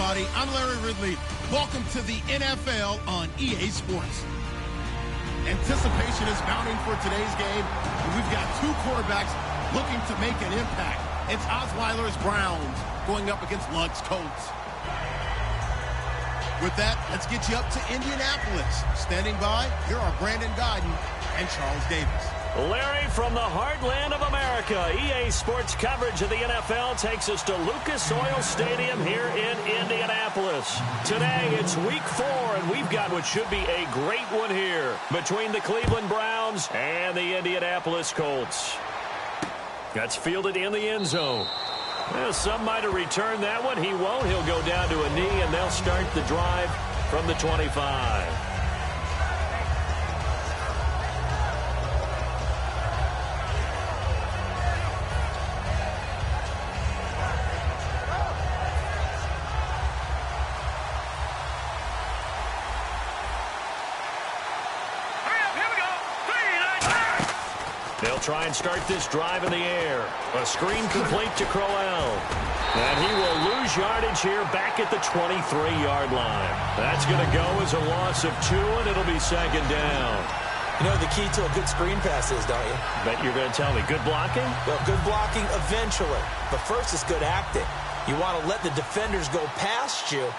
everybody. I'm Larry Ridley. Welcome to the NFL on EA Sports. Anticipation is mounting for today's game. We've got two quarterbacks looking to make an impact. It's Osweiler's Browns going up against Luck's Colts. With that, let's get you up to Indianapolis. Standing by, here are Brandon Godden and Charles Davis. Larry, from the heartland of America, EA Sports coverage of the NFL takes us to Lucas Oil Stadium here in Indianapolis. Today, it's week 4, and we've got what should be a great one here between the Cleveland Browns and the Indianapolis Colts. That's fielded in the end zone. Well, some might have returned that one. He won't. He'll go down to a knee, and they'll start the drive from the 25. They'll try and start this drive in the air. A screen complete to Crowell. And he will lose yardage here back at the 23-yard line. That's going to go as a loss of 2, and it'll be second down. You know the key to a good screen pass is, don't you? Bet you're going to tell me good blocking? Well, good blocking eventually. But first is good acting. You want to let the defenders go past you,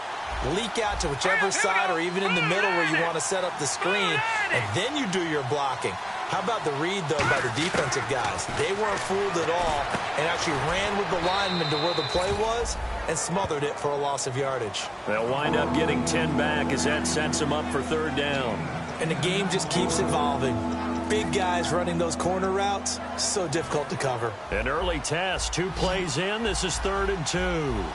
leak out to whichever side or even in the middle where you want to set up the screen, and then you do your blocking. How about the read, though, by the defensive guys? They weren't fooled at all and actually ran with the lineman to where the play was and smothered it for a loss of yardage. They'll wind up getting 10 back as that sets them up for third down. And the game just keeps evolving. Big guys running those corner routes, so difficult to cover. An early test, 2 plays in. This is 3rd and 2.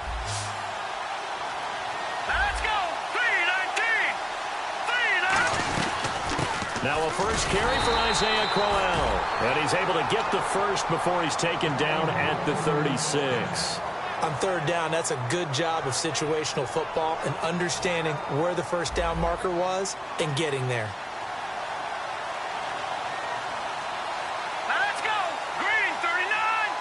Now a first carry for Isaiah Crowell. And he's able to get the first before he's taken down at the 36. On third down, that's a good job of situational football and understanding where the first down marker was and getting there. Let's go! Green, 39!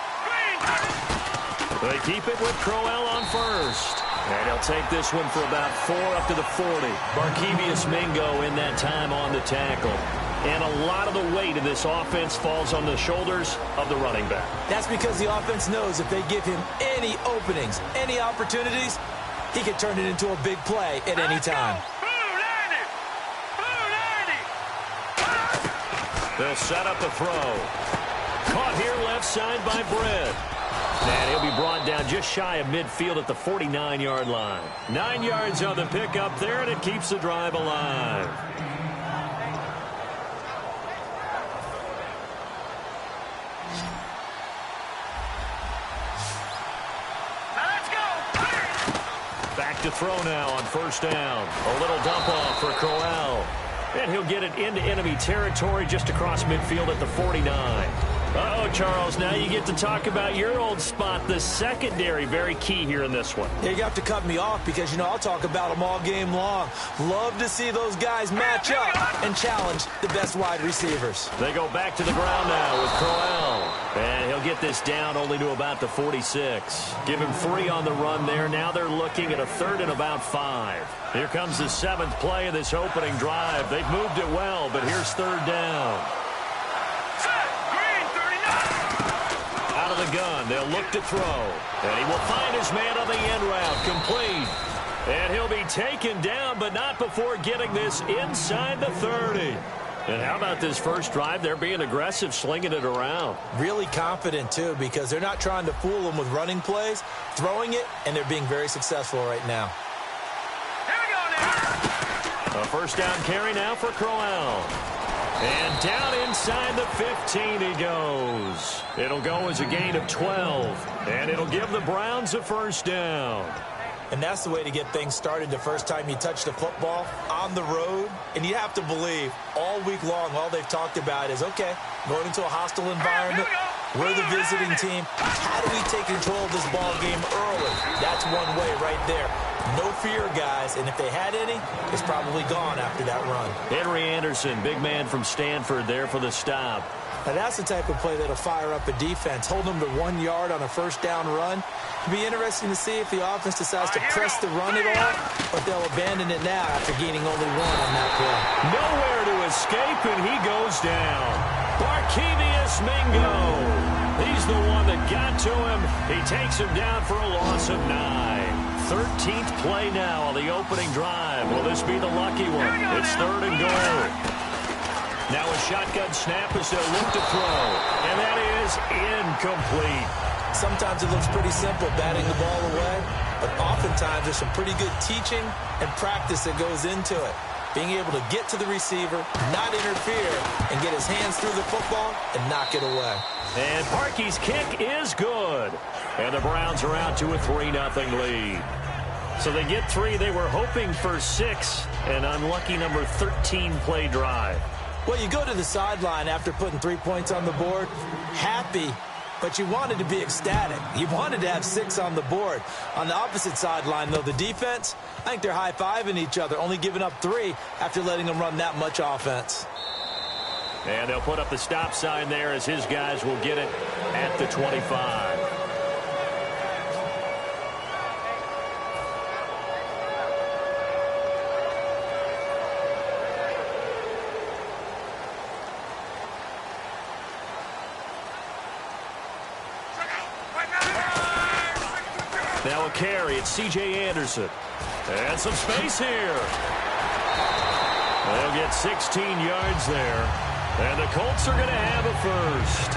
Green! They keep it with Crowell on first. And he'll take this one for about 4 up to the 40. Barkevius Mingo in that time on the tackle. And a lot of the weight of this offense falls on the shoulders of the running back. That's because the offense knows if they give him any openings, any opportunities, he can turn it into a big play at any time. They'll set up a throw. Caught here left side by Britt. And he'll be brought down just shy of midfield at the 49-yard line. 9 yards on the pickup there, and it keeps the drive alive. Let's go! Back to throw now on first down. A little dump off for Crowell. And he'll get it into enemy territory just across midfield at the 49. Uh-oh, Charles, now you get to talk about your old spot, the secondary, very key here in this one. Yeah, you have to cut me off because, you know, I'll talk about them all game long. Love to see those guys match up and challenge the best wide receivers. They go back to the ground now with Crowell. And he'll get this down only to about the 46. Give him 3 on the run there. Now they're looking at a 3rd and about 5. Here comes the 7th play of this opening drive. They've moved it well, but here's 3rd down. Out of the gun, they'll look to throw. And he will find his man on the end route, complete. And he'll be taken down, but not before getting this inside the 30. And how about this first drive? They're being aggressive, slinging it around. Really confident, too, because they're not trying to fool them with running plays, throwing it, and they're being very successful right now. Here we go now! A first down carry now for Crowell. And down inside the 15 he goes. It'll go as a gain of 12. And it'll give the Browns a first down. And that's the way to get things started the first time you touch the football on the road. And you have to believe all week long, all they've talked about is, okay, going into a hostile environment, we're the visiting team. How do we take control of this ball game early? That's one way right there. No fear, guys, and if they had any, it's probably gone after that run. Henry Anderson, big man from Stanford there for the stop. Now, that's the type of play that'll fire up a defense. Hold them to 1 yard on a first down run. It'll be interesting to see if the offense decides to press the run at all, or if they'll abandon it now after gaining only 1 on that play. Nowhere to escape, and he goes down. Barkevius Mingo. He's the one that got to him. He takes him down for a loss of 9. 13th play now on the opening drive. Will this be the lucky one? It's 3rd and goal. Now a shotgun snap as they'll look to throw. And that is incomplete. Sometimes it looks pretty simple, batting the ball away. But oftentimes there's some pretty good teaching and practice that goes into it. Being able to get to the receiver, not interfere, and get his hands through the football and knock it away. And Parkey's kick is good. And the Browns are out to a 3-0 lead. So they get 3. They were hoping for 6. An unlucky number 13 play drive. Well, you go to the sideline after putting 3 points on the board, happy, but you wanted to be ecstatic. You wanted to have 6 on the board. On the opposite sideline, though, the defense, I think they're high-fiving each other, only giving up 3 after letting them run that much offense. And they'll put up the stop sign there as his guys will get it at the 25. Now a carry. It's C.J. Anderson. And some space here. They'll get 16 yards there. And the Colts are going to have a first.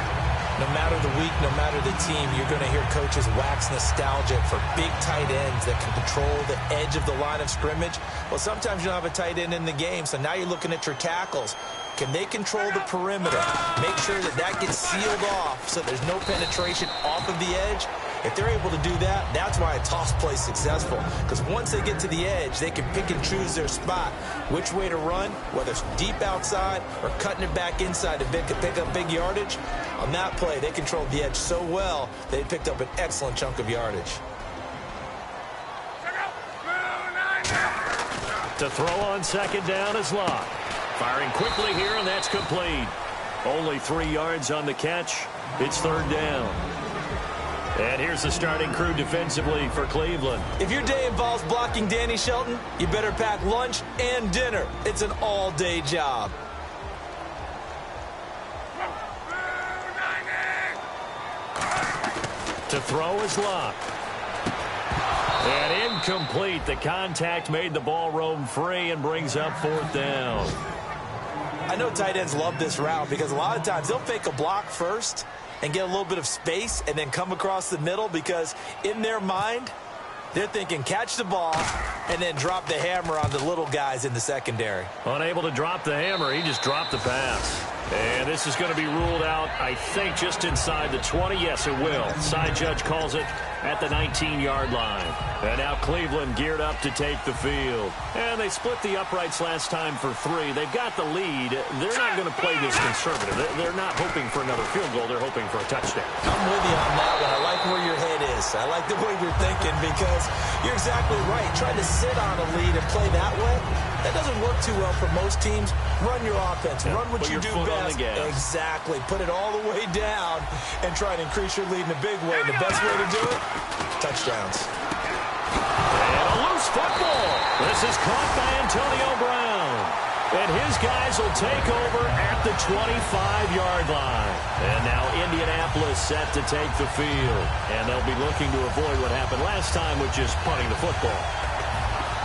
No matter the week, no matter the team, you're going to hear coaches wax nostalgic for big tight ends that can control the edge of the line of scrimmage. Well, sometimes you don't have a tight end in the game, so now you're looking at your tackles. Can they control the perimeter? Make sure that that gets sealed off so there's no penetration off of the edge. If they're able to do that, that's why a toss play is successful. Because once they get to the edge, they can pick and choose their spot, which way to run, whether it's deep outside or cutting it back inside to pick up big yardage. On that play, they controlled the edge so well, they picked up an excellent chunk of yardage. To throw on second down is Locke. Firing quickly here, and that's complete. Only 3 yards on the catch. It's 3rd down. And here's the starting crew defensively for Cleveland. If your day involves blocking Danny Shelton, you better pack lunch and dinner. It's an all-day job. To throw is Locke. And incomplete. The contact made the ball roam free and brings up 4th down. I know tight ends love this route because a lot of times they'll fake a block first and get a little bit of space and then come across the middle because in their mind, they're thinking catch the ball and then drop the hammer on the little guys in the secondary. Unable to drop the hammer, he just dropped the pass. And this is going to be ruled out, I think, just inside the 20. Yes, it will. Side judge calls it at the 19-yard line. And now Cleveland geared up to take the field. And they split the uprights last time for 3. They've got the lead. They're not going to play this conservative. They're not hoping for another field goal. They're hoping for a touchdown. I'm with you on that one. I like where your head is. I like the way you're thinking because you're exactly right. Trying to sit on a lead and play that way, that doesn't work too well for most teams. Run your offense. Run what you do best. Exactly. Put it all the way down and try to increase your lead in a big way. The best way to do it, touchdowns. And a loose football. This is caught by Antonio Brown. And his guys will take over at the 25-yard line. And now Indianapolis set to take the field. And they'll be looking to avoid what happened last time with just punting the football.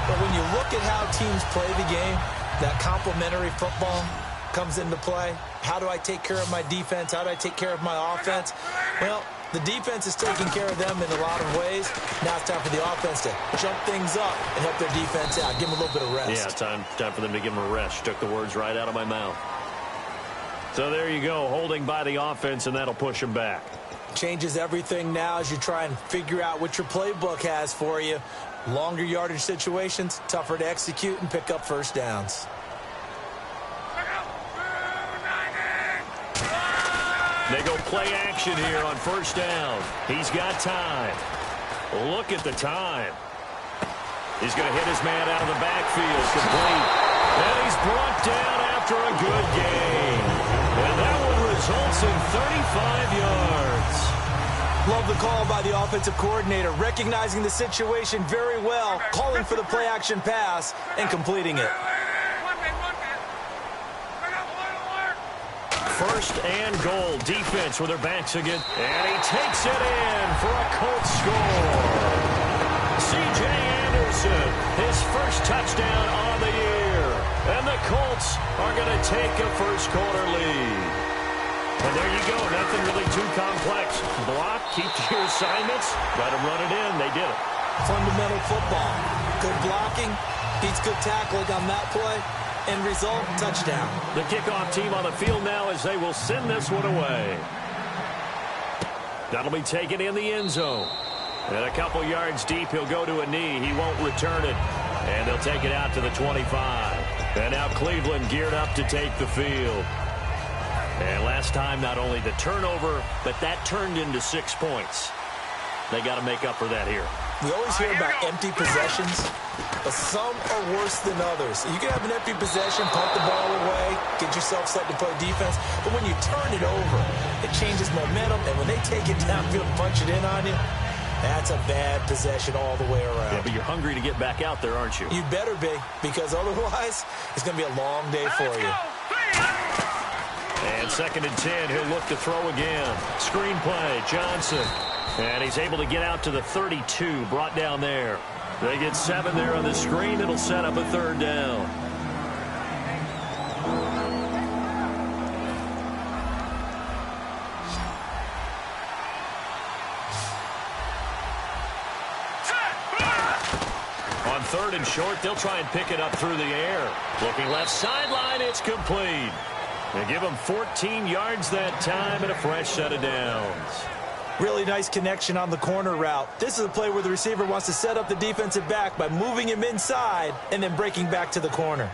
But when you look at how teams play the game, that complementary football comes into play. How do I take care of my defense? How do I take care of my offense? Well, the defense is taking care of them in a lot of ways. Now it's time for the offense to jump things up and help their defense out. Give them a little bit of rest. Yeah, time for them to give them a rest. Took the words right out of my mouth. So there you go, holding by the offense, and that'll push them back. Changes everything now as you try and figure out what your playbook has for you. Longer yardage situations, tougher to execute and pick up first downs. They go play action here on first down. He's got time. Look at the time. He's going to hit his man out of the backfield. Complete. And he's brought down after a good game. And that one results missing 35 yards. Love the call by the offensive coordinator, recognizing the situation very well, calling for the play-action pass, and completing it. First and goal, defense with their backs again. And he takes it in for a Colts score. C.J. Anderson, his first touchdown on the year. And the Colts are going to take a first-quarter lead. And there you go, nothing really too complex. Block, keep to your assignments, let them run it in. They did it. Fundamental football. Good blocking, beats good tackling on that play. End result, touchdown. The kickoff team on the field now as they will send this one away. That'll be taken in the end zone. And a couple yards deep, he'll go to a knee. He won't return it. And they'll take it out to the 25. And now Cleveland geared up to take the field. And last time, not only the turnover, but that turned into 6 points. They got to make up for that here. We always hear about empty possessions, but some are worse than others. You can have an empty possession, pump the ball away, get yourself set to play defense, but when you turn it over, it changes momentum, and when they take it downfield and punch it in on you, that's a bad possession all the way around. Yeah, but you're hungry to get back out there, aren't you? You better be, because otherwise, it's going to be a long day for you. And 2nd and 10, he'll look to throw again. Screen play, Johnson. And he's able to get out to the 32, brought down there. They get 7 there on the screen. It'll set up a 3rd down. On 3rd and short, they'll try and pick it up through the air. Looking left sideline, it's complete. They give him 14 yards that time and a fresh set of downs. Really nice connection on the corner route. This is a play where the receiver wants to set up the defensive back by moving him inside and then breaking back to the corner.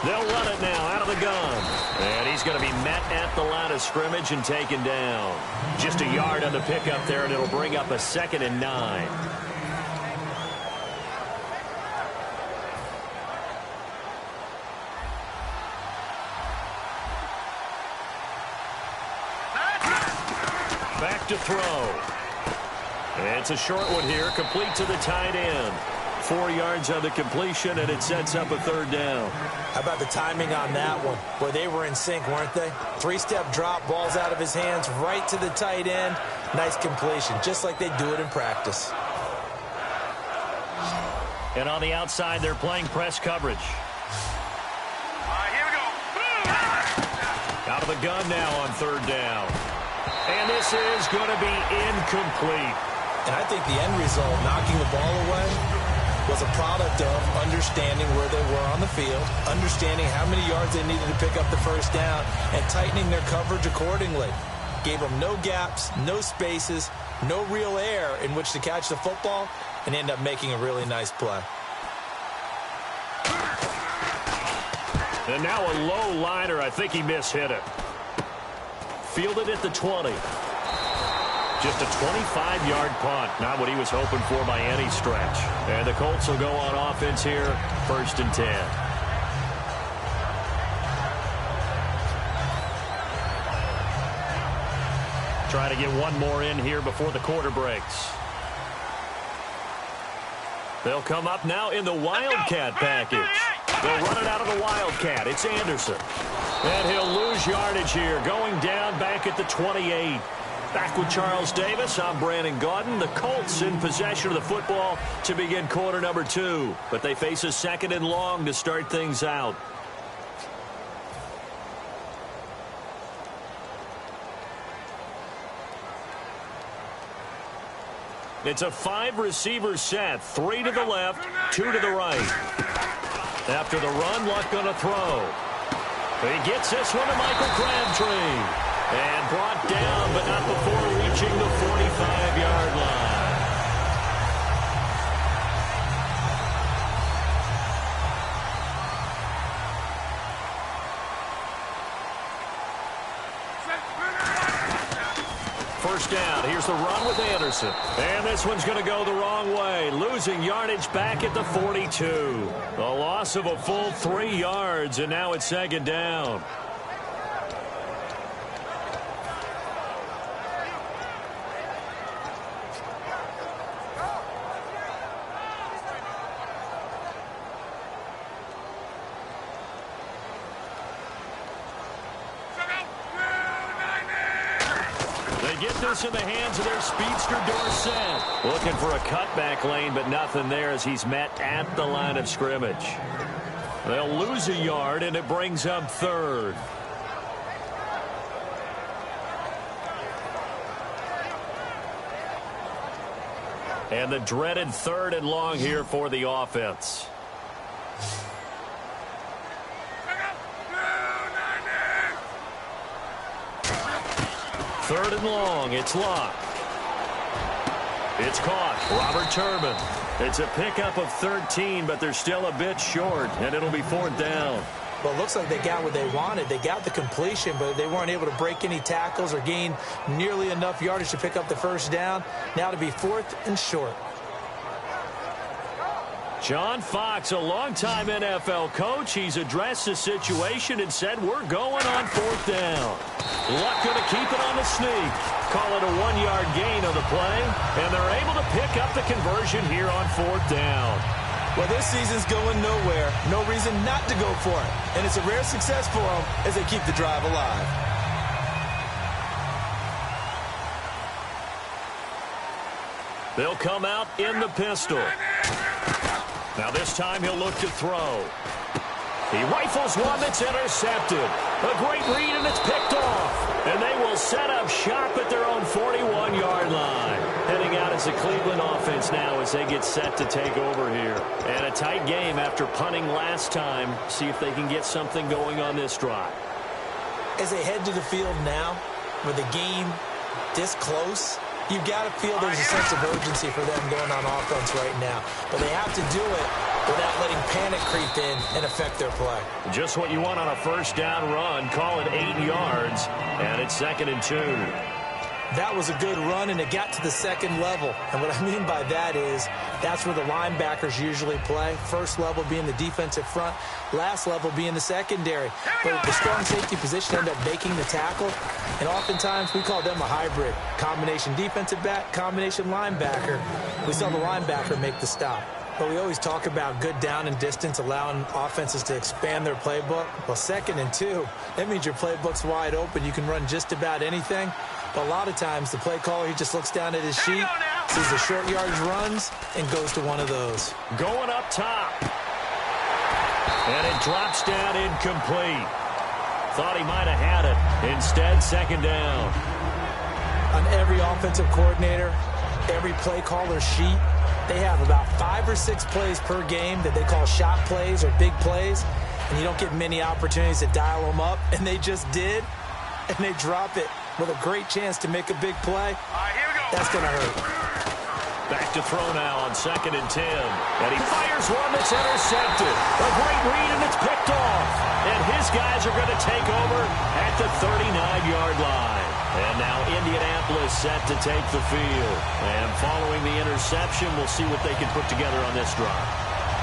They'll run it now out of the gun. And he's going to be met at the line of scrimmage and taken down. Just a yard on the pickup there, and it'll bring up a 2nd and 9. Back to throw. And it's a short one here, complete to the tight end. 4 yards on the completion, and it sets up a 3rd down. How about the timing on that one? Boy, they were in sync, weren't they? 3-step drop, ball's out of his hands, right to the tight end. Nice completion, just like they do it in practice. And on the outside, they're playing press coverage. Here we go. Out of the gun now on 3rd down. And this is going to be incomplete. And I think the end result, knocking the ball away, was a product of understanding where they were on the field, understanding how many yards they needed to pick up the 1st down, and tightening their coverage accordingly. Gave them no gaps, no spaces, no real air in which to catch the football, and end up making a really nice play. And now a low liner. I think he mishit it. Fielded at the 20. Just a 25-yard punt. Not what he was hoping for by any stretch. And the Colts will go on offense here, 1st and 10. Try to get one more in here before the quarter breaks. They'll come up now in the Wildcat package. They'll run it out of the Wildcat. It's Anderson. And he'll lose yardage here, going down back at the 28. Back with Charles Davis, I'm Brandon Gaudin. The Colts in possession of the football to begin quarter number 2. But they face a 2nd and long to start things out. It's a 5-receiver set. 3 to the left, 2 to the right. After the run, Luck going to throw. He gets this one to Michael Crabtree. And brought down, but not before reaching the 45-yard line. first down. Here's the run with Anderson. And this one's going to go the wrong way. Losing yardage back at the 42. A loss of a full 3 yards, and now it's second down. Get this in the hands of their speedster Dorsett. Looking for a cutback lane, but nothing there as he's met at the line of scrimmage. They'll lose a yard, and it brings up third. And the dreaded 3rd and long here for the offense. Third and long. It's locked. It's caught. Robert Turbin. It's a pickup of 13, but they're still a bit short, and it'll be 4th down. Well, it looks like they got what they wanted. They got the completion, but they weren't able to break any tackles or gain nearly enough yardage to pick up the first down. Now to be 4th and short. John Fox, a longtime NFL coach. He's addressed the situation and said, we're going on 4th down. Luck going to keep it on the sneak. Call it a 1-yard gain of the play, and they're able to pick up the conversion here on 4th down. Well, this season's going nowhere. No reason not to go for it. And it's a rare success for them as they keep the drive alive. They'll come out in the pistol. Now this time he'll look to throw. He rifles one that's intercepted. A great read, and it's picked off. And they will set up shop at their own 41-yard line. Heading out as a Cleveland offense now as they get set to take over here. And a tight game after punting last time. See if they can get something going on this drive. As they head to the field now, with the game this close, you've got to feel there's a sense of urgency for them going on offense right now. But they have to do it without letting panic creep in and affect their play. Just what you want on a first down run. Call it 8 yards, and it's 2nd and 2. That was a good run, and it got to the second level. And what I mean by that is that's where the linebackers usually play. First level being the defensive front, last level being the secondary. But the strong safety position end up making the tackle, and oftentimes we call them a hybrid. Combination defensive back, combination linebacker. We saw the linebacker make the stop. But we always talk about good down and distance, allowing offenses to expand their playbook. Well, 2nd and 2, that means your playbook's wide open. You can run just about anything. But a lot of times, the play caller, he just looks down at his sheet, sees the short yardage runs, and goes to one of those. Going up top. And it drops down incomplete. Thought he might have had it. Instead, 2nd down. On every offensive coordinator, every play caller sheet, they have about 5 or 6 plays per game that they call shot plays or big plays, and you don't get many opportunities to dial them up, and they just did, and they drop it with a great chance to make a big play. Here we go. That's going to hurt. Back to throw now on 2nd and 10. And he fires one that's intercepted. A great read, and it's picked off. And his guys are going to take over at the 39-yard line. And now Indianapolis set to take the field. And following the interception, we'll see what they can put together on this drive.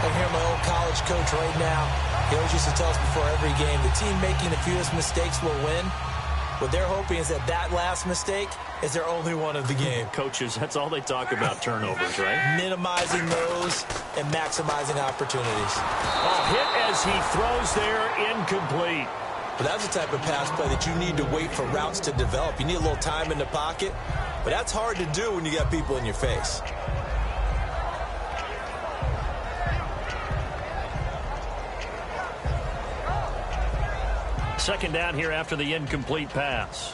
I hear my old college coach right now. He always used to tell us before every game, the team making the fewest mistakes will win. What they're hoping is that last mistake is their only one of the game. Coaches, that's all they talk about, turnovers, right? Minimizing those and maximizing opportunities. A hit as he throws there, incomplete. But that's the type of pass play that you need to wait for routes to develop. You need a little time in the pocket, but that's hard to do when you got people in your face. Second down here after the incomplete pass.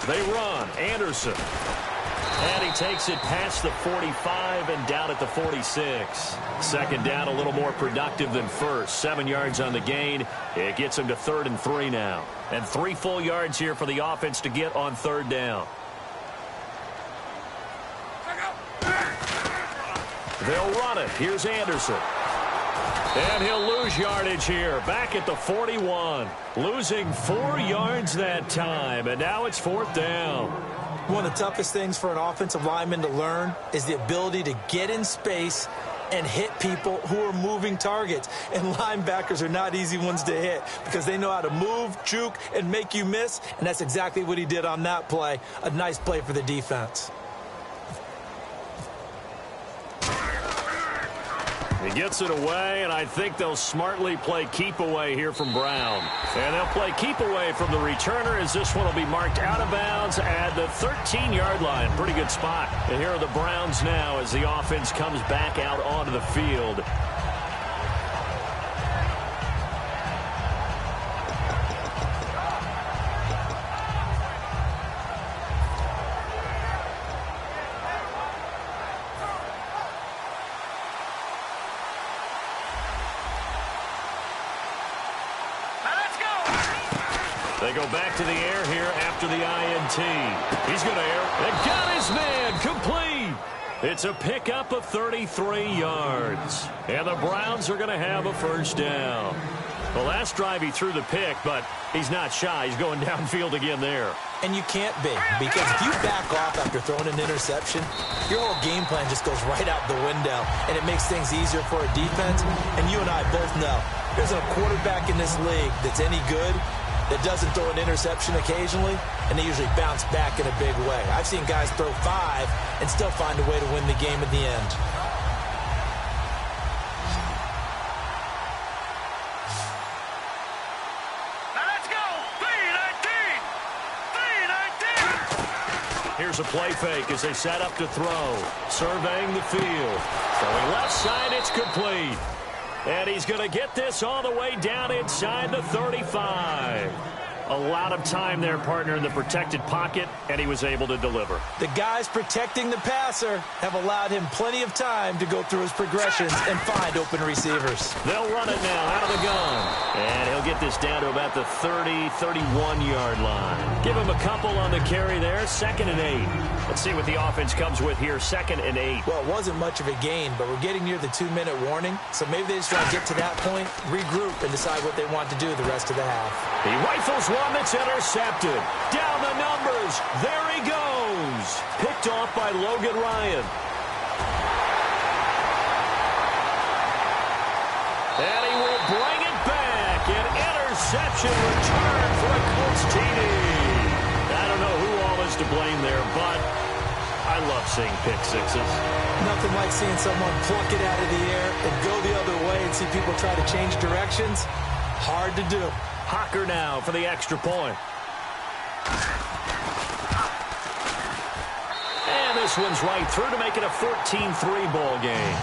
They run. Anderson. And he takes it past the 45 and down at the 46. Second down, a little more productive than first. 7 yards on the gain. It gets him to 3rd and 3 now. And 3 full yards here for the offense to get on 3rd down. They'll run it. Here's Anderson. And he'll lose yardage here, back at the 41. Losing 4 yards that time, and now it's 4th down. One of the toughest things for an offensive lineman to learn is the ability to get in space and hit people who are moving targets. And linebackers are not easy ones to hit because they know how to move, juke, and make you miss. And that's exactly what he did on that play. A nice play for the defense. He gets it away, and I think they'll smartly play keep away here from Brown. And they'll play keep away from the returner as this one will be marked out of bounds at the 13-yard line. Pretty good spot. And here are the Browns now as the offense comes back out onto the field. They go back to the air here after the INT. He's going to air and got his man complete. It's a pickup of 33 yards. And the Browns are going to have a first down. The last drive he threw the pick, but he's not shy. He's going downfield again there. And you can't be, because if you back off after throwing an interception, your whole game plan just goes right out the window, and it makes things easier for a defense. And you and I both know there's a quarterback in this league that's any good that doesn't throw an interception occasionally, and they usually bounce back in a big way. I've seen guys throw 5 and still find a way to win the game at the end. Here's a play fake as they set up to throw. Surveying the field. Throwing left side, it's complete. And he's going to get this all the way down inside the 35. A lot of time there, partner, in the protected pocket, and he was able to deliver. The guys protecting the passer have allowed him plenty of time to go through his progressions and find open receivers. They'll run it now out of the gun. And he'll get this down to about the 30, 31-yard line. Give him a couple on the carry there, 2nd and 8. Let's see what the offense comes with here, 2nd and 8. Well, it wasn't much of a gain, but we're getting near the 2-minute warning, so maybe they just want to get to that point, regroup, and decide what they want to do the rest of the half. He rifles one that's intercepted. Down the numbers. There he goes. Picked off by Logan Ryan. And he will bring it back. An interception return for a Colts TD. I don't know who all is to blame there, but I love seeing pick sixes. Nothing like seeing someone pluck it out of the air and go the other way and see people try to change directions. Hard to do. Hocker now for the extra point. And this one's right through to make it a 14-3 ball game.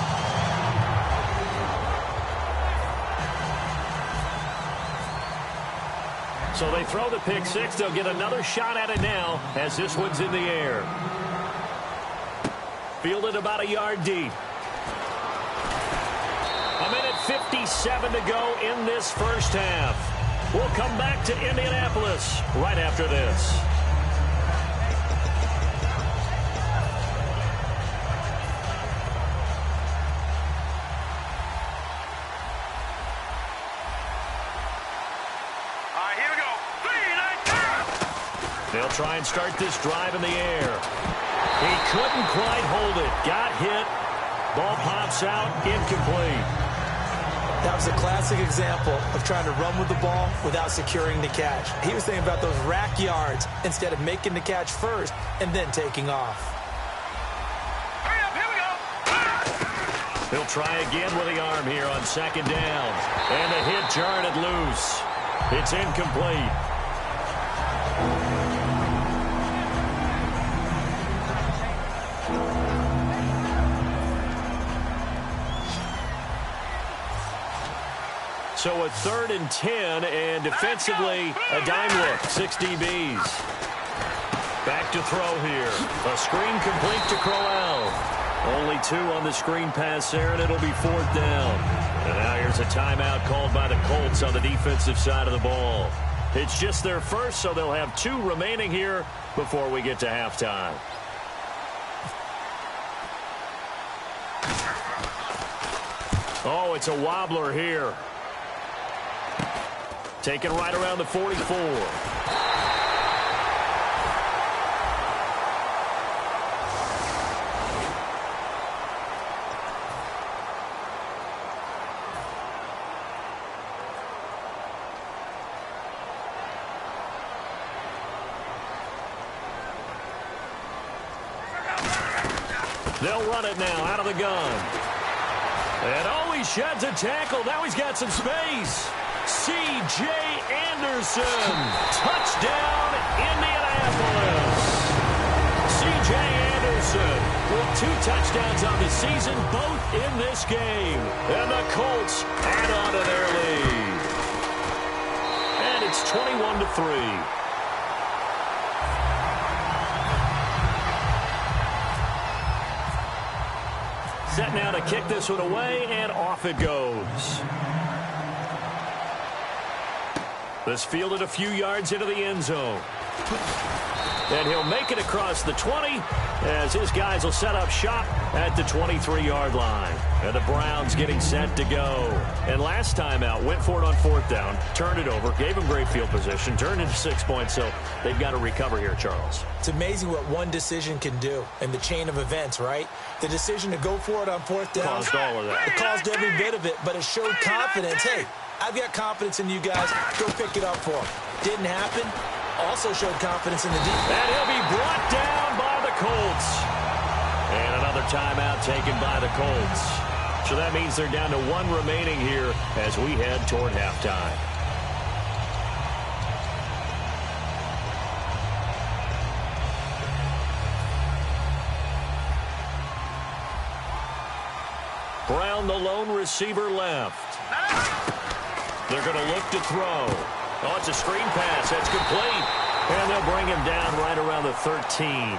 So they throw the pick six. They'll get another shot at it now as this one's in the air. Fielded about a yard deep. 1:57 to go in this first half. We'll come back to Indianapolis right after this. Here we go. 3-9-2. They'll try and start this drive in the air. He couldn't quite hold it. Got hit. Ball pops out. Incomplete. That was a classic example of trying to run with the ball without securing the catch. He was thinking about those rack yards instead of making the catch first and then taking off. Hurry up, here we go. He'll try again with the arm here on 2nd down. And the hit jarred it loose. It's incomplete. So a 3rd and 10, and defensively, a dime look, 6 DBs. Back to throw here. A screen complete to Crowell. Only 2 on the screen pass there, and it'll be 4th down. And now here's a timeout called by the Colts on the defensive side of the ball. It's just their first, so they'll have 2 remaining here before we get to halftime. Oh, it's a wobbler here. Taken right around the 44. They'll run it now out of the gun. And oh, he sheds a tackle. Now he's got some space. C.J. Anderson. Touchdown, Indianapolis. C.J. Anderson with 2 touchdowns on the season, both in this game. And the Colts add on to their lead. And it's 21-3. Set now to kick this one away, and off it goes. This fielded a few yards into the end zone. And he'll make it across the 20 as his guys will set up shop at the 23-yard line. And the Browns getting set to go. And last time out, went for it on 4th down, turned it over, gave him great field position, turned into 6 points, so they've got to recover here, Charles. It's amazing what one decision can do in the chain of events, right? The decision to go for it on 4th down. Caused all of that. It caused every bit of it, but it showed confidence. Hey, I've got confidence in you guys. Go pick it up for them. Didn't happen. Also showed confidence in the defense. And he'll be brought down by the Colts. And another timeout taken by the Colts. So that means they're down to 1 remaining here as we head toward halftime. Brown, the lone receiver, left. They're going to look to throw. Oh, it's a screen pass. That's complete. And they'll bring him down right around the 13.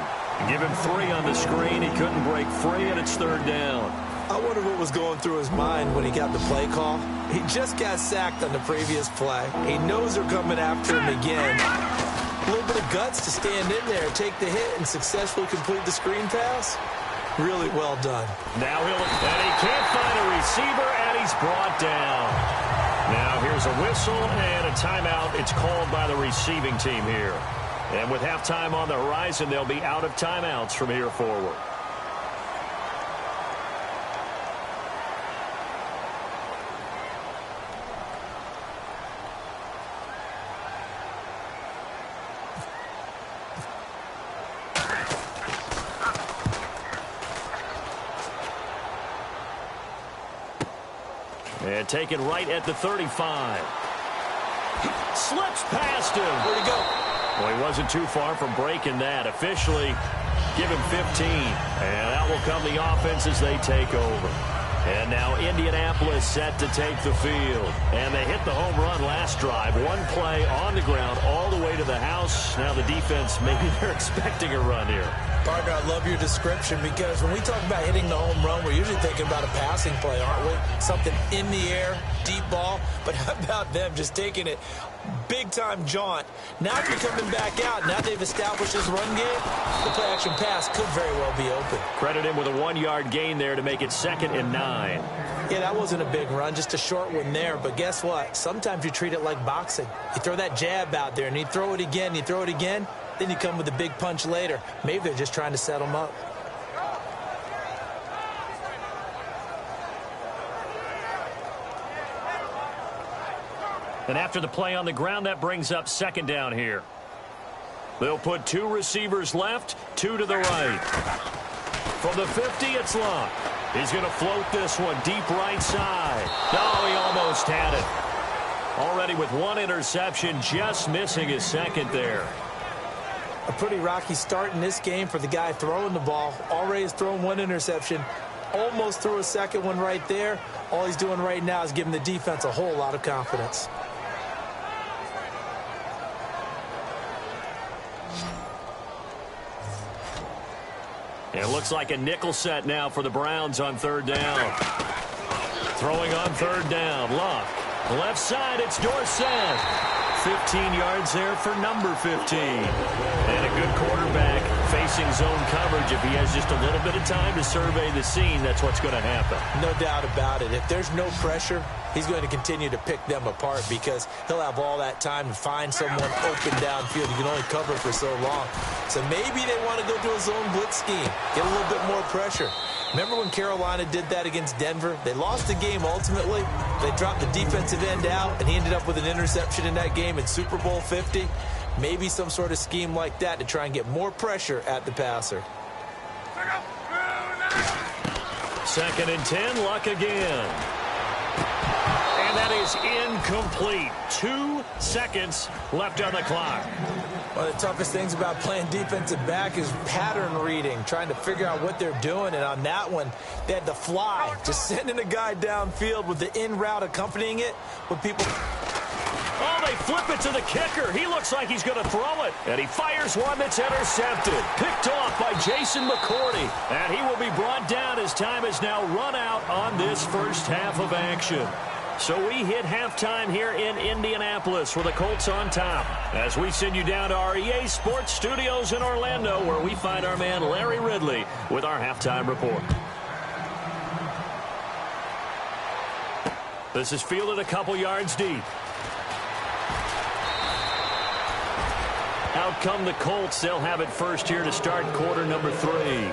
Give him 3 on the screen. He couldn't break free, and it's 3rd down. I wonder what was going through his mind when he got the play call. He just got sacked on the previous play. He knows they're coming after him again. A little bit of guts to stand in there, take the hit, and successfully complete the screen pass. Really well done. Now and he can't find a receiver, and he's brought down. Now here's a whistle and a timeout. It's called by the receiving team here. And with halftime on the horizon, they'll be out of timeouts from here forward. And taken right at the 35. Slips past him. Where'd he go? Well, he wasn't too far from breaking that. Officially, give him 15. And out will come the offense as they take over. And now Indianapolis set to take the field. And they hit the home run last drive. 1 play on the ground all the way to the house. Now the defense, maybe they're expecting a run here. Partner, I love your description because when we talk about hitting the home run, we're usually thinking about a passing play, aren't we? Something in the air, deep ball. But how about them just taking it big-time jaunt? Now they're coming back out. Now they've established this run game. The play-action pass could very well be open. Credit him with a 1-yard gain there to make it 2nd and 9. Yeah, that wasn't a big run, just a short one there. But guess what? Sometimes you treat it like boxing. You throw that jab out there, and you throw it again, you throw it again. Then you come with a big punch later. Maybe they're just trying to set them up. And after the play on the ground, that brings up 2nd down here. They'll put 2 receivers left, 2 to the right. From the 50, it's Luck. He's going to float this one deep right side. Oh, he almost had it. Already with 1 interception, just missing his 2nd there. A pretty rocky start in this game for the guy throwing the ball. Already has thrown 1 interception. Almost threw a 2nd one right there. All he's doing right now is giving the defense a whole lot of confidence. It looks like a nickel set now for the Browns on 3rd down. Throwing on 3rd down. Luck. Left side, it's Dorsett. 15 yards there for number 15. And a good quarterback facing zone coverage, if he has just a little bit of time to survey the scene, that's what's going to happen. No doubt about it. If there's no pressure, he's going to continue to pick them apart because he'll have all that time to find someone open downfield. You can only cover for so long. So maybe they want to go to a zone blitz scheme, get a little bit more pressure. Remember when Carolina did that against Denver? They lost the game ultimately. They dropped the defensive end out, and he ended up with an interception in that game in Super Bowl 50. Maybe some sort of scheme like that to try and get more pressure at the passer. 2nd and 10, Luck again. And that is incomplete. 2 seconds left on the clock. One of the toughest things about playing defensive back is pattern reading, trying to figure out what they're doing. And on that one, they had to fly, just sending a guy downfield with the in route accompanying it. With people. Oh, they flip it to the kicker. He looks like he's going to throw it. And he fires one that's intercepted. Picked off by Jason McCourty. And he will be brought down as time has now run out on this first half of action. So we hit halftime here in Indianapolis with the Colts on top. As we send you down to our EA Sports Studios in Orlando, where we find our man Larry Ridley with our halftime report. This is fielded a couple yards deep. Out come the Colts. They'll have it first here to start quarter number 3.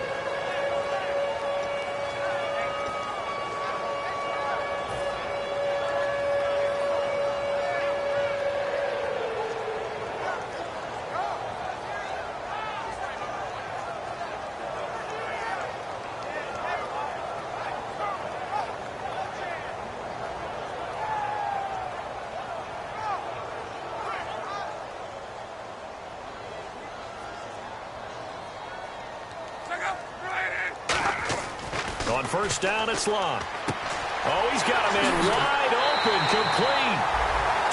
On first down, it's Long. Oh, he's got a man wide open, complete.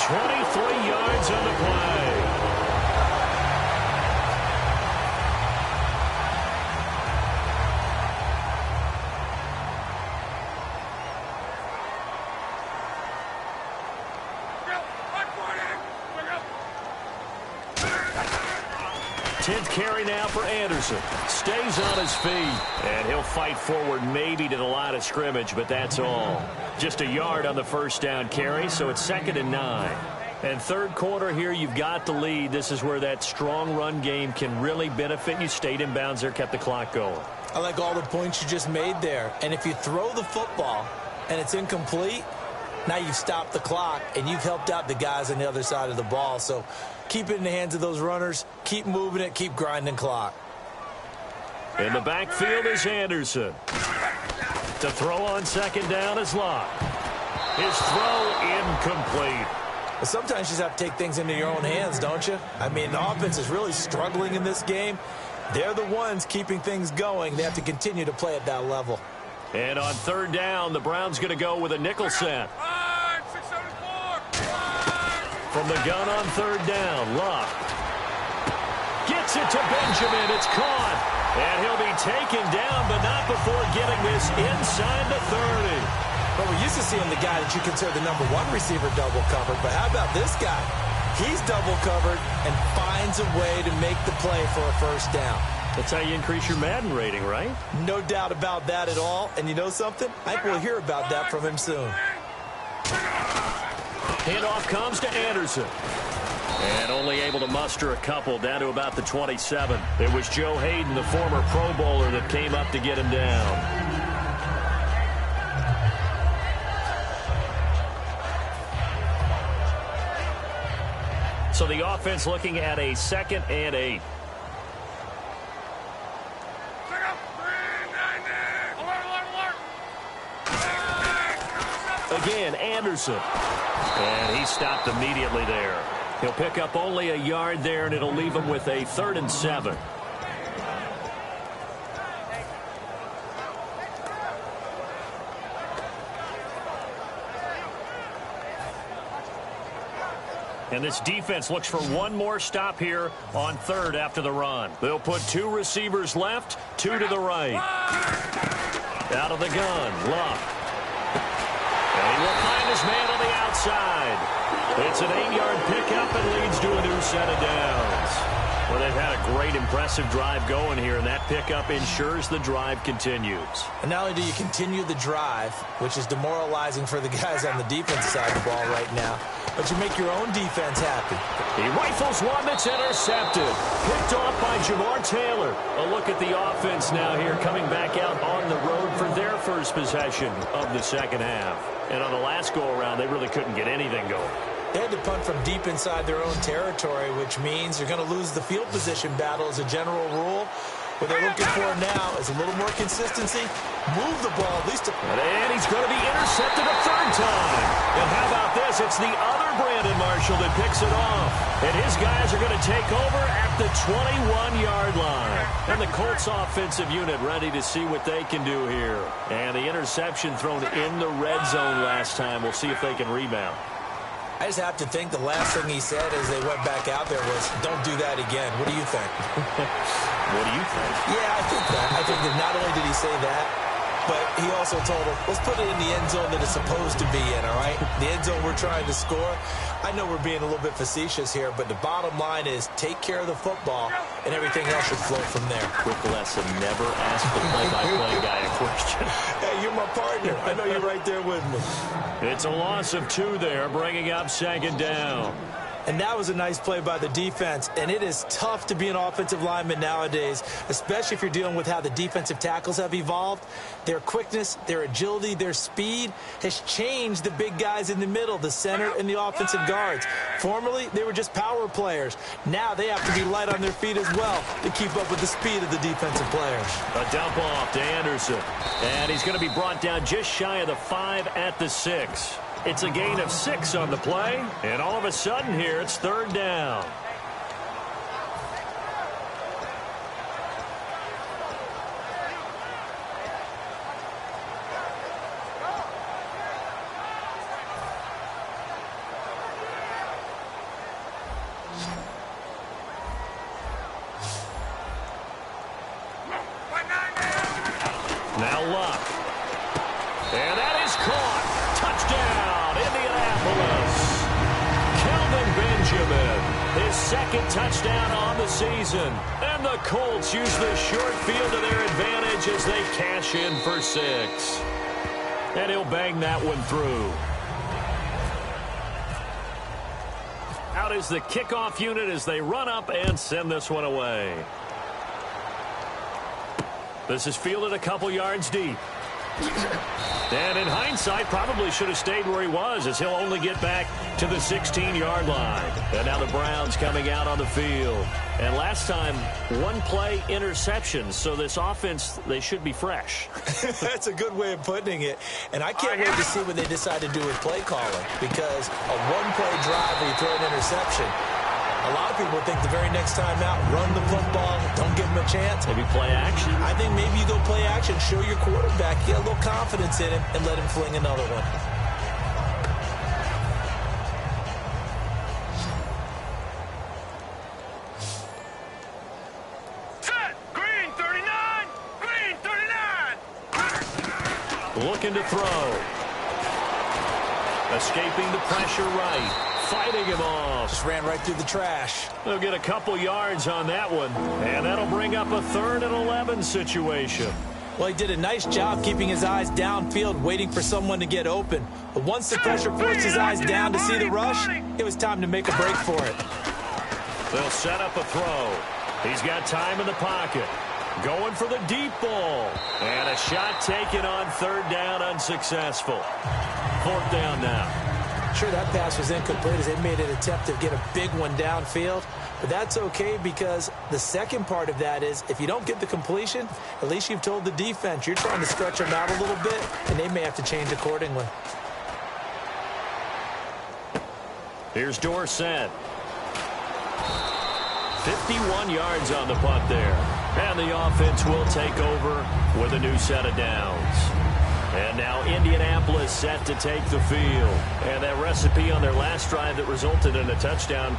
23 yards on the play. Carry now for Anderson. Stays on his feet. And he'll fight forward maybe to the line of scrimmage, but that's all. Just a yard on the first down carry, so it's 2nd and 9. And third quarter here, you've got the lead. This is where that strong run game can really benefit you. Stayed in bounds there, kept the clock going. I like all the points you just made there. And if you throw the football and it's incomplete, now you've stopped the clock and you've helped out the guys on the other side of the ball. So keep it in the hands of those runners. Keep moving it. Keep grinding clock. In the backfield is Anderson. To throw on 2nd down is Locke. His throw incomplete. But sometimes you just have to take things into your own hands, don't you? I mean, the offense is really struggling in this game. They're the ones keeping things going. They have to continue to play at that level. And on 3rd down, the Browns going to go with a nickel set. From the gun on 3rd down, Luck gets it to Benjamin. It's caught. And he'll be taken down, but not before getting this inside the 30. But we're used to seeing the guy that you consider the #1 receiver double covered. But how about this guy? He's double covered and finds a way to make the play for a first down. That's how you increase your Madden rating, right? No doubt about that at all. And you know something? I think we'll hear about that from him soon. Handoff comes to Anderson. And only able to muster a couple down to about the 27. It was Joe Hayden, the former Pro Bowler, that came up to get him down. So the offense looking at a 2nd and 8. Again, Anderson. And he stopped immediately there. He'll pick up only a yard there, and it'll leave him with a 3rd and 7. And this defense looks for one more stop here on 3rd after the run. They'll put 2 receivers left, 2 to the right. Out of the gun, Luck. And he will find his man on the outside. It's an 8-yard pickup and leads to a new set of downs. Well, they've had a great, impressive drive going here, and that pickup ensures the drive continues. And not only do you continue the drive, which is demoralizing for the guys on the defense side of the ball right now, but you make your own defense happy. He rifles one that's intercepted. Picked off by Jamar Taylor. A look at the offense now here, coming back out on the road for their first possession of the second half. And on the last go-around, they really couldn't get anything going. They had to punt from deep inside their own territory, which means you're going to lose the field position battle as a general rule. What they're looking for now is a little more consistency. Move the ball at least. And he's going to be intercepted a third time. And how about this? It's the other Brandon Marshall that picks it off. And his guys are going to take over at the 21-yard line. And the Colts offensive unit ready to see what they can do here. And the interception thrown in the red zone last time. We'll see if they can rebound. I just have to think the last thing he said as they went back out there was, don't do that again. What do you think? What do you think? Yeah, I think that. I think that not only did he say that, but he also told him, let's put it in the end zone that it's supposed to be in, all right? The end zone we're trying to score. I know we're being a little bit facetious here, but the bottom line is take care of the football, and everything else should flow from there. Quick lesson, never ask the play-by-play guy a question. Hey, you're my partner. I know you're right there with me. It's a loss of 2 there, bringing up second down. And that was a nice play by the defense. And it is tough to be an offensive lineman nowadays, especially if you're dealing with how the defensive tackles have evolved. Their quickness, their agility, their speed has changed the big guys in the middle, the center, and the offensive guards. Formerly, they were just power players. Now they have to be light on their feet as well to keep up with the speed of the defensive players. A dump off to Anderson. And he's going to be brought down just shy of the 5 at the 6. It's a gain of 6 on the play, and all of a sudden here it's third down. Now Luck. And that is caught. Touchdown, Indianapolis. Kelvin Benjamin, his second touchdown on the season. And the Colts use the short field to their advantage as they cash in for 6. And he'll bang that one through. Out is the kickoff unit as they run up and send this one away. This is fielded a couple yards deep. And in hindsight, probably should have stayed where he was, as he'll only get back to the 16-yard line. And now the Browns coming out on the field. And last time, 1 play interception. So this offense, they should be fresh. That's a good way of putting it. And I can't wait to see what they decide to do with play calling. Because a 1-play drive where you throw an interception, a lot of people think the very next time out, run the football, don't give him a chance. Maybe play action. I think maybe you go play action, show your quarterback, get a little confidence in him, and let him fling another one. Set! Green 39! Green 39! Looking to throw. Escaping the pressure right. Fighting him off. Just ran right through the trash. They'll get a couple yards on that one. And that'll bring up a 3rd and 11 situation. Well, he did a nice job keeping his eyes downfield, waiting for someone to get open. But once the pressure forced his eyes down to see the rush, it was time to make a break for it. They'll set up a throw. He's got time in the pocket. Going for the deep ball. And a shot taken on 3rd down, unsuccessful. 4th down now. Sure, that pass was incomplete as they made an attempt to get a big one downfield. But that's okay because the second part of that is if you don't get the completion, at least you've told the defense you're trying to stretch them out a little bit, and they may have to change accordingly. Here's Dorsett. 51 yards on the punt there. And the offense will take over with a new set of downs. And now Indianapolis set to take the field. And that recipe on their last drive that resulted in a touchdown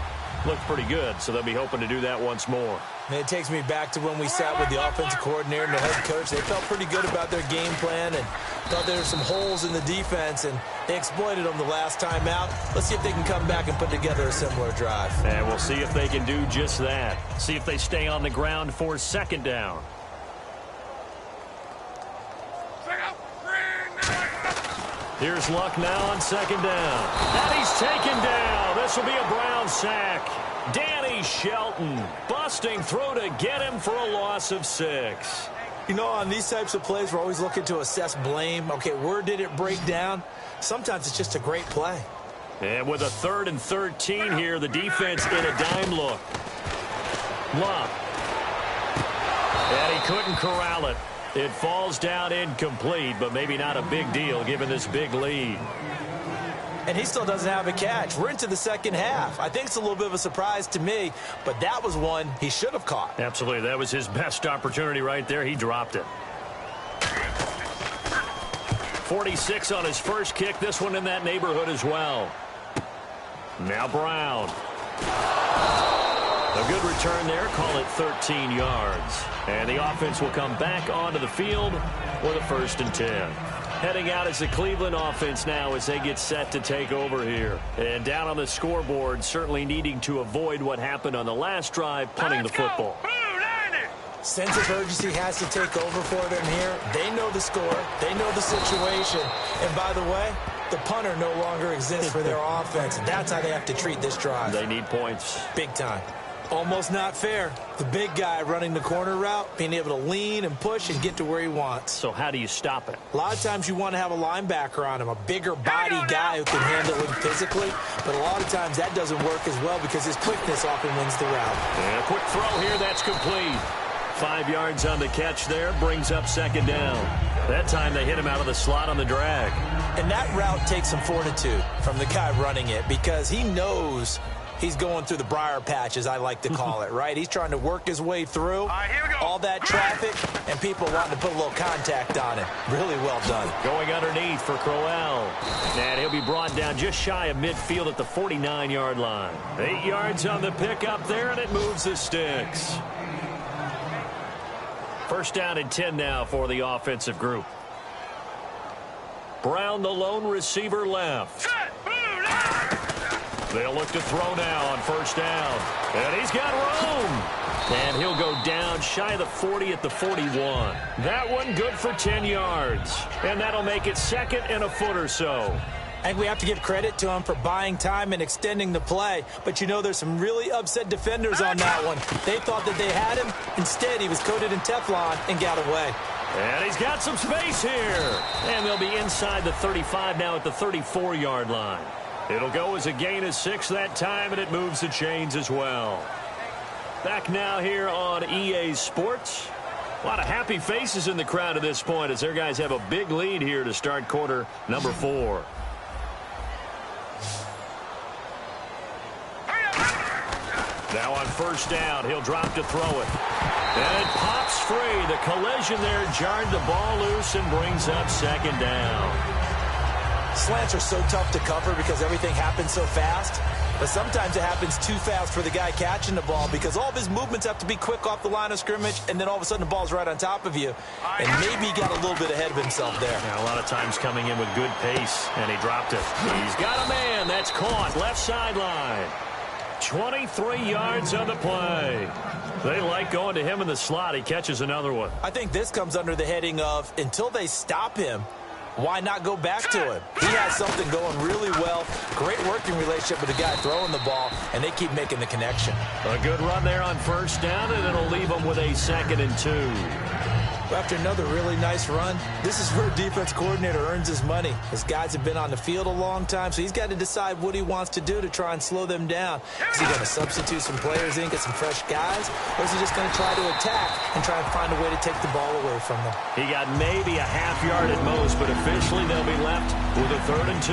looked pretty good, so they'll be hoping to do that once more. And it takes me back to when we sat with the offensive coordinator and the head coach. They felt pretty good about their game plan and thought there were some holes in the defense, and they exploited them the last time out. Let's see if they can come back and put together a similar drive. And we'll see if they can do just that. See if they stay on the ground for second down. Here's Luck now on second down. And he's taken down. This will be a Brown sack. Danny Shelton busting through to get him for a loss of 6. You know, on these types of plays, we're always looking to assess blame. Okay, where did it break down? Sometimes it's just a great play. And with a 3rd and 13 here, the defense in a dime look. Luck. And he couldn't corral it. It falls down incomplete, but maybe not a big deal given this big lead. And he still doesn't have a catch. We're into the second half. I think it's a little bit of a surprise to me, but that was one he should have caught. Absolutely. That was his best opportunity right there. He dropped it. 46 on his first kick. This one in that neighborhood as well. Now Brown. A good return there. Call it 13 yards. And the offense will come back onto the field with a 1st and 10. Heading out is the Cleveland offense now as they get set to take over here. And down on the scoreboard, certainly needing to avoid what happened on the last drive, punting the football. Sense of urgency has to take over for them here. They know the score. They know the situation. And by the way, the punter no longer exists for their offense. That's how they have to treat this drive. They need points. Big time. Almost not fair. The big guy running the corner route, being able to lean and push and get to where he wants. So how do you stop it? A lot of times you want to have a linebacker on him, a bigger body guy who can handle him physically. But a lot of times that doesn't work as well because his quickness often wins the route. And a quick throw here, that's complete. 5 yards on the catch there, brings up second down. That time they hit him out of the slot on the drag. And that route takes some fortitude from the guy running it because he knows he's going through the briar patch, as I like to call it, right? He's trying to work his way through all that traffic and people wanting to put a little contact on it. Really well done. Going underneath for Crowell. And he'll be brought down just shy of midfield at the 49-yard line. 8 yards on the pickup there, and it moves the sticks. 1st down and 10 now for the offensive group. Brown, the lone receiver left. They'll look to throw now on 1st down. And he's got room. And he'll go down shy of the 40 at the 41. That one good for 10 yards. And that'll make it 2nd and a foot or so. I think we have to give credit to him for buying time and extending the play. But, you know, there's some really upset defenders on that one. They thought that they had him. Instead, he was coated in Teflon and got away. And he's got some space here. And they'll be inside the 35 now at the 34-yard line. It'll go as a gain of 6 that time, and it moves the chains as well. Back now here on EA Sports. A lot of happy faces in the crowd at this point as their guys have a big lead here to start quarter number 4. Now on 1st down, he'll drop to throw it. And it pops free. The collision there jarred the ball loose and brings up 2nd down. Slants are so tough to cover because everything happens so fast. But sometimes it happens too fast for the guy catching the ball because all of his movements have to be quick off the line of scrimmage, and then all of a sudden the ball's right on top of you. And maybe he got a little bit ahead of himself there. Yeah, a lot of times coming in with good pace, and he dropped it. He's got a man. That's caught. Left sideline. 23 yards on the play. They like going to him in the slot. He catches another one. I think this comes under the heading of until they stop him, why not go back to him? He has something going really well. Great working relationship with the guy throwing the ball, and they keep making the connection. A good run there on 1st down, and it'll leave them with a 2nd and 2. After another really nice run, this is where a defense coordinator earns his money. His guys have been on the field a long time, so he's got to decide what he wants to do to try and slow them down. Is he going to substitute some players in, get some fresh guys, or is he just going to try to attack and try and find a way to take the ball away from them? He got maybe a half yard at most, but officially they'll be left with a 3rd and 2.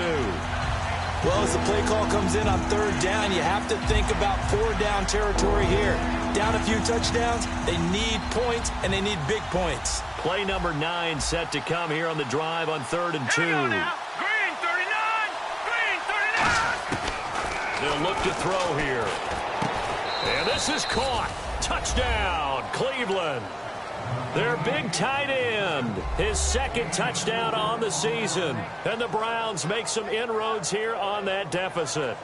Well, as the play call comes in on 3rd down, you have to think about 4-down territory here. Down a few touchdowns, they need points, and they need big points. Play number 9 set to come here on the drive on 3rd and 2. Green 39! Green 39! They'll look to throw here. And this is caught. Touchdown, Cleveland. Their big tight end, his second touchdown on the season. And the Browns make some inroads here on that deficit.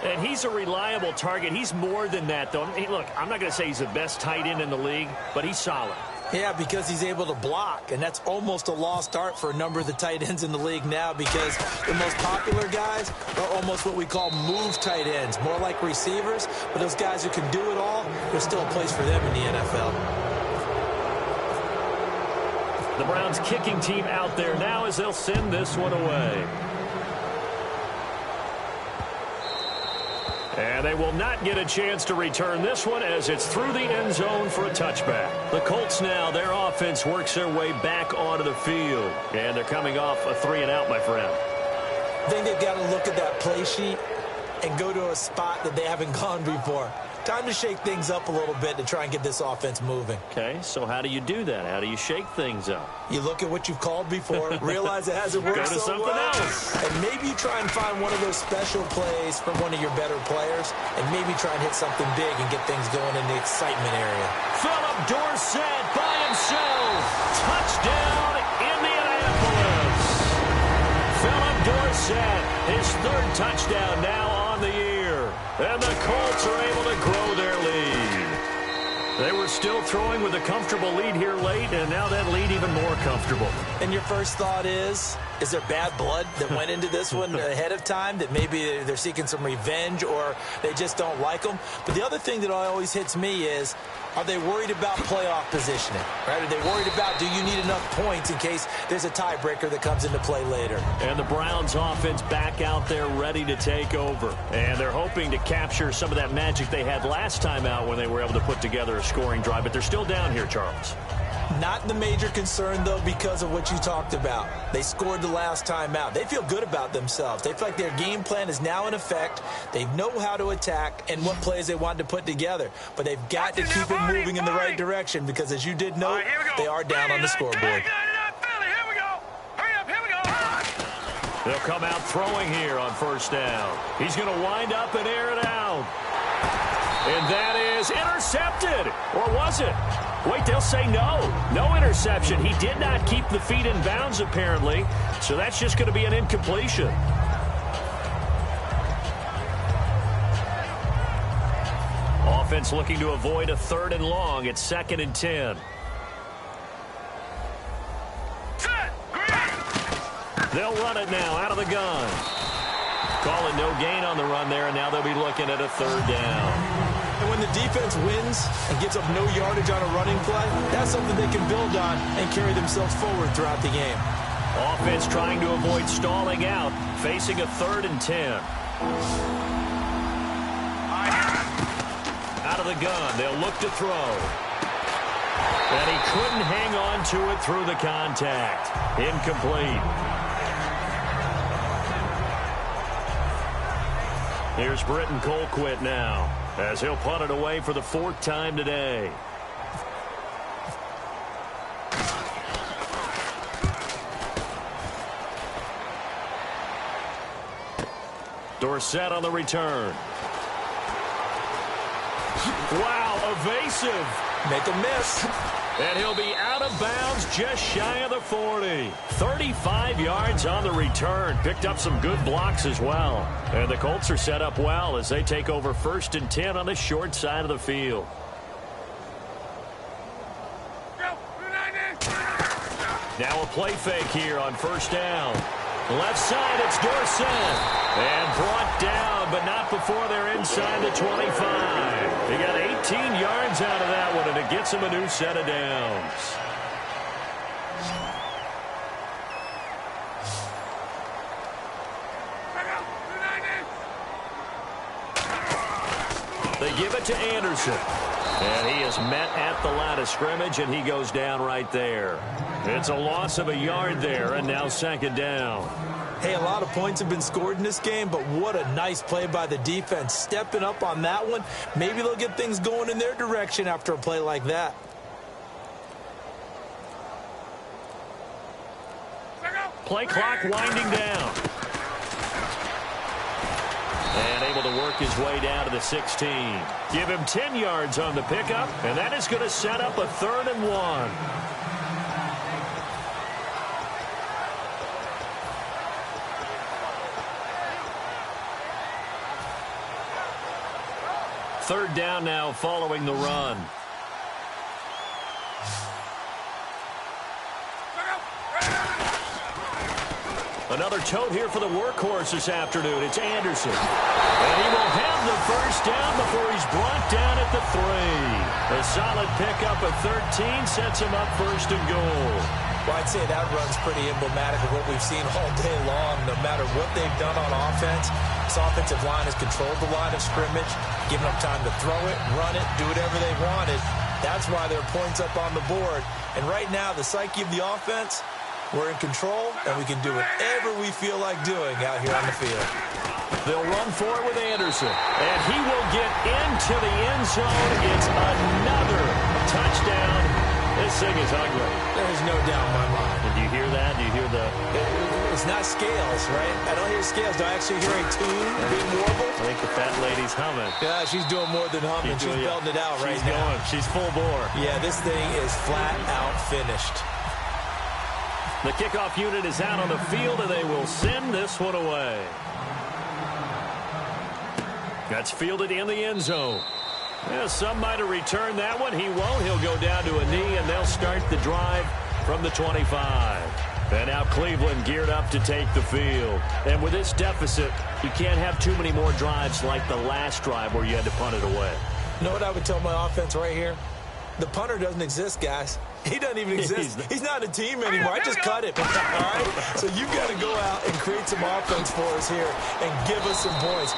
And he's a reliable target. He's more than that, though. I mean, look, I'm not going to say he's the best tight end in the league, but he's solid. Yeah, because he's able to block, and that's almost a lost art for a number of the tight ends in the league now because the most popular guys are almost what we call move tight ends, more like receivers, but those guys who can do it all, there's still a place for them in the NFL. The Browns kicking team out there now as they'll send this one away. And they will not get a chance to return this one as it's through the end zone for a touchback. The Colts now, their offense works their way back onto the field. And they're coming off a 3-and-out, my friend. I think they've got to look at that play sheet and go to a spot that they haven't gone before. Time to shake things up a little bit to try and get this offense moving. Okay, so how do you do that? How do you shake things up? You look at what you've called before, realize it hasn't worked so well, and maybe you try and find one of those special plays from one of your better players, and maybe try and hit something big and get things going in the excitement area. Philip Dorsett by himself. Touchdown, Indianapolis. Philip Dorsett, his third touchdown now on the year. And the Colts are able to grow their lead. They were still throwing with a comfortable lead here late, and now that lead even more comfortable. And your first thought is there bad blood that went into this one ahead of time, that maybe they're seeking some revenge or they just don't like them? But the other thing that always hits me is, are they worried about playoff positioning? Right? Are they worried about, do you need enough points in case there's a tiebreaker that comes into play later? And the Browns offense back out there ready to take over. And they're hoping to capture some of that magic they had last time out when they were able to put together a scoring drive. But they're still down here, Charles. Not the major concern, though, because of what you talked about. They scored the last time out. They feel good about themselves. They feel like their game plan is now in effect. They know how to attack and what plays they want to put together. But they've got to keep it moving in the right direction because, as you did note, they are down on the scoreboard. They'll come out throwing here on first down. He's going to wind up and air it out. And that is intercepted. Or was it? Wait, they'll say no. No interception. He did not keep the feet in bounds, apparently. So that's just going to be an incompletion. Offense looking to avoid a 3rd and long. It's 2nd and 10. They'll run it now out of the gun. Calling no gain on the run there, and now they'll be looking at a 3rd down. And when the defense wins and gives up no yardage on a running play, that's something they can build on and carry themselves forward throughout the game. Offense trying to avoid stalling out, facing a 3rd and 10. Out of the gun, they'll look to throw. And he couldn't hang on to it through the contact. Incomplete. Here's Britton Colquitt now, as he'll punt it away for the 4th time today. Dorsett on the return. Wow, evasive. Make a miss. And he'll be out of bounds just shy of the 40. 35 yards on the return. Picked up some good blocks as well. And the Colts are set up well as they take over 1st and 10 on the short side of the field. Now a play fake here on 1st down. Left side, it's Dorsett. And brought down, but not before they're inside the 25. They got 18 yards out of that one, and it gets him a new set of downs. They give it to Anderson. And he is met at the line of scrimmage, and he goes down right there. It's a loss of a yard there, and now 2nd down. Hey, a lot of points have been scored in this game, but what a nice play by the defense. Stepping up on that one. Maybe they'll get things going in their direction after a play like that. Play clock winding down. And able to work his way down to the 16. Give him 10 yards on the pickup, and that is going to set up a 3rd and 1. Third down now following the run. Another tote here for the workhorse this afternoon. It's Anderson. And he will have the first down before he's brought down at the 3. A solid pickup of 13 sets him up 1st and goal. Well, I'd say that run's pretty emblematic of what we've seen all day long. No matter what they've done on offense, this offensive line has controlled the line of scrimmage, given them time to throw it, run it, do whatever they wanted. That's why there are points up on the board. And right now, the psyche of the offense, we're in control, and we can do whatever we feel like doing out here on the field. They'll run for it with Anderson, and he will get into the end zone. It's another touchdown. This thing is ugly. There's no doubt in my mind. Did you hear that? Do you hear the... It's not scales, right? I don't hear scales. Do I actually hear a tune being warbled? I think the fat lady's humming. Yeah, she's doing more than humming. She's belting it out right now. She's full bore. Yeah, this thing is flat out finished. The kickoff unit is out on the field, and they will send this one away. That's fielded in the end zone. Yeah, some might have returned that one. He won't. He'll go down to a knee, and they'll start the drive from the 25. And now Cleveland geared up to take the field. And with this deficit, you can't have too many more drives like the last drive where you had to punt it away. You know what I would tell my offense right here? The punter doesn't exist, guys. He doesn't even exist. He's not a team anymore. I just cut him. All right? So you've got to go out and create some offense for us here and give us some points.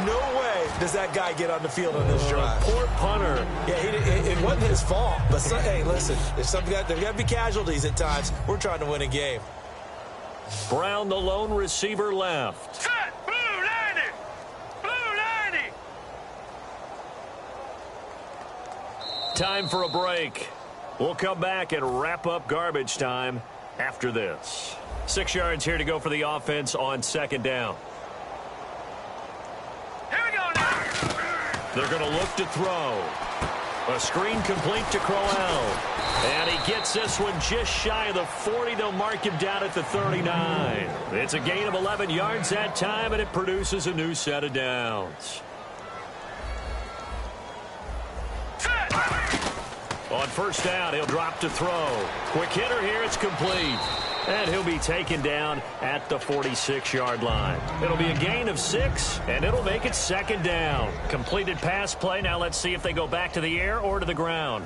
No way does that guy get on the field on this drive. Poor punter. Yeah, it wasn't his fault. But, hey, listen, there's got to be casualties at times. We're trying to win a game. Brown, the lone receiver, left. Set. Blue 90. Blue 90. Time for a break. We'll come back and wrap up garbage time after this. 6 yards here to go for the offense on 2nd down. Here we go now. They're going to look to throw. A screen complete to Crowell. And he gets this one just shy of the 40. They'll mark him down at the 39. It's a gain of 11 yards that time, and it produces a new set of downs. On 1st down, he'll drop to throw. Quick hitter here, it's complete. And he'll be taken down at the 46-yard line. It'll be a gain of 6, and it'll make it 2nd down. Completed pass play. Now let's see if they go back to the air or to the ground.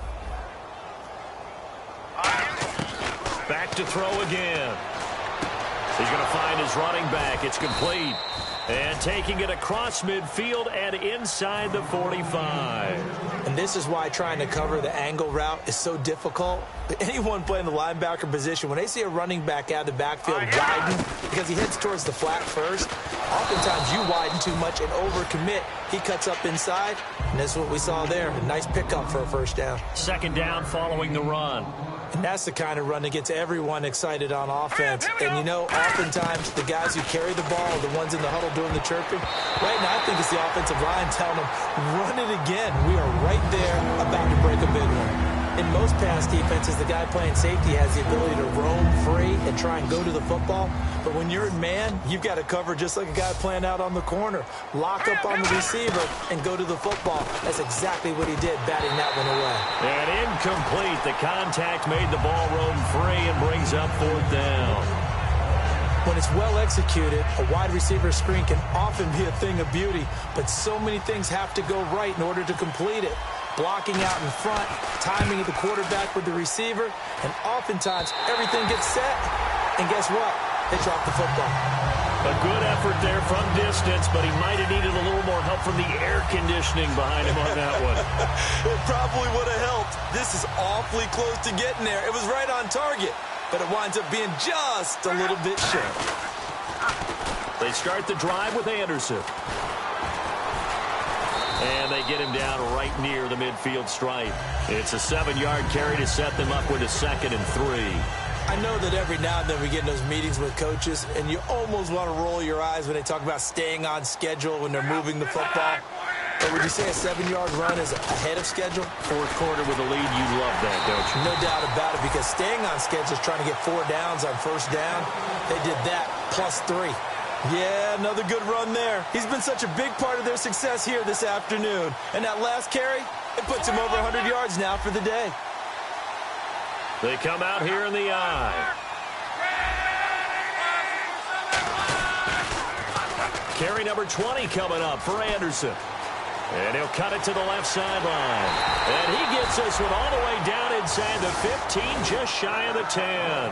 Back to throw again. He's going to find his running back. It's complete. And taking it across midfield and inside the 45. And this is why trying to cover the angle route is so difficult. Anyone playing the linebacker position, when they see a running back out of the backfield widen, because he heads towards the flat first, oftentimes you widen too much and overcommit. He cuts up inside, and that's what we saw there. A nice pickup for a 1st down. 2nd down following the run. And that's the kind of run that gets everyone excited on offense. And, you know, oftentimes the guys who carry the ball are the ones in the huddle doing the chirping. Right now, I think it's the offensive line telling them, run it again. We are right there about to break a big one. In most pass defenses, the guy playing safety has the ability to roam free and try and go to the football. But when you're in man, you've got to cover just like a guy playing out on the corner. Lock up on the receiver and go to the football. That's exactly what he did, batting that one away. And incomplete. The contact made the ball roam free and brings up 4th down. When it's well executed, a wide receiver screen can often be a thing of beauty, but so many things have to go right in order to complete it. Blocking out in front, timing of the quarterback with the receiver, and oftentimes everything gets set. And guess what? They drop the football. A good effort there from distance, but he might have needed a little more help from the air conditioning behind him on that one. It probably would have helped. This is awfully close to getting there. It was right on target, but it winds up being just a little bit short. They start the drive with Anderson. And they get him down right near the midfield stripe. It's a 7-yard carry to set them up with a 2nd and 3. I know that every now and then we get in those meetings with coaches, and you almost want to roll your eyes when they talk about staying on schedule when they're moving the football. But would you say a 7-yard run is ahead of schedule? Fourth quarter with a lead, you love that, don't you? No doubt about it, because staying on schedule is trying to get 4 downs on first down. They did that +3. Yeah, another good run there. He's been such a big part of their success here this afternoon. And that last carry, it puts him over 100 yards now for the day. They come out here in the eye. Carry number 20 coming up for Anderson. And he'll cut it to the left sideline. And he gets this one all the way down inside the 15, just shy of the 10.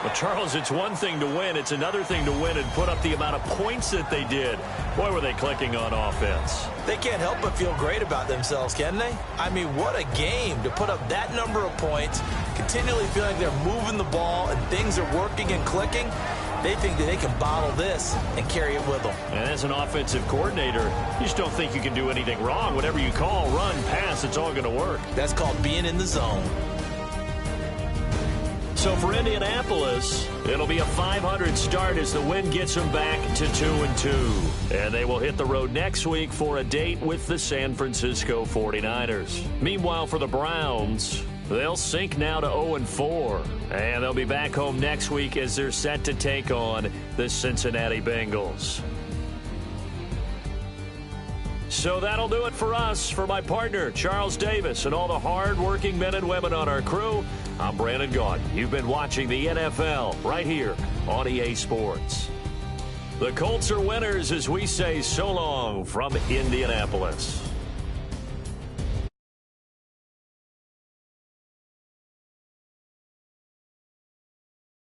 Well, Charles, it's one thing to win. It's another thing to win and put up the amount of points that they did. Boy, were they clicking on offense. They can't help but feel great about themselves, can they? I mean, what a game to put up that number of points, continually feeling like they're moving the ball and things are working and clicking. They think that they can bottle this and carry it with them. And as an offensive coordinator, you just don't think you can do anything wrong. Whatever you call, run, pass, it's all going to work. That's called being in the zone. So for Indianapolis, it'll be a 500 start as the win gets them back to 2-2. And they will hit the road next week for a date with the San Francisco 49ers. Meanwhile, for the Browns, they'll sink now to 0-4. And they'll be back home next week as they're set to take on the Cincinnati Bengals. So that'll do it for us. For my partner, Charles Davis, and all the hard-working men and women on our crew, I'm Brandon Gaudin. You've been watching the NFL right here on EA Sports. The Colts are winners as we say so long from Indianapolis.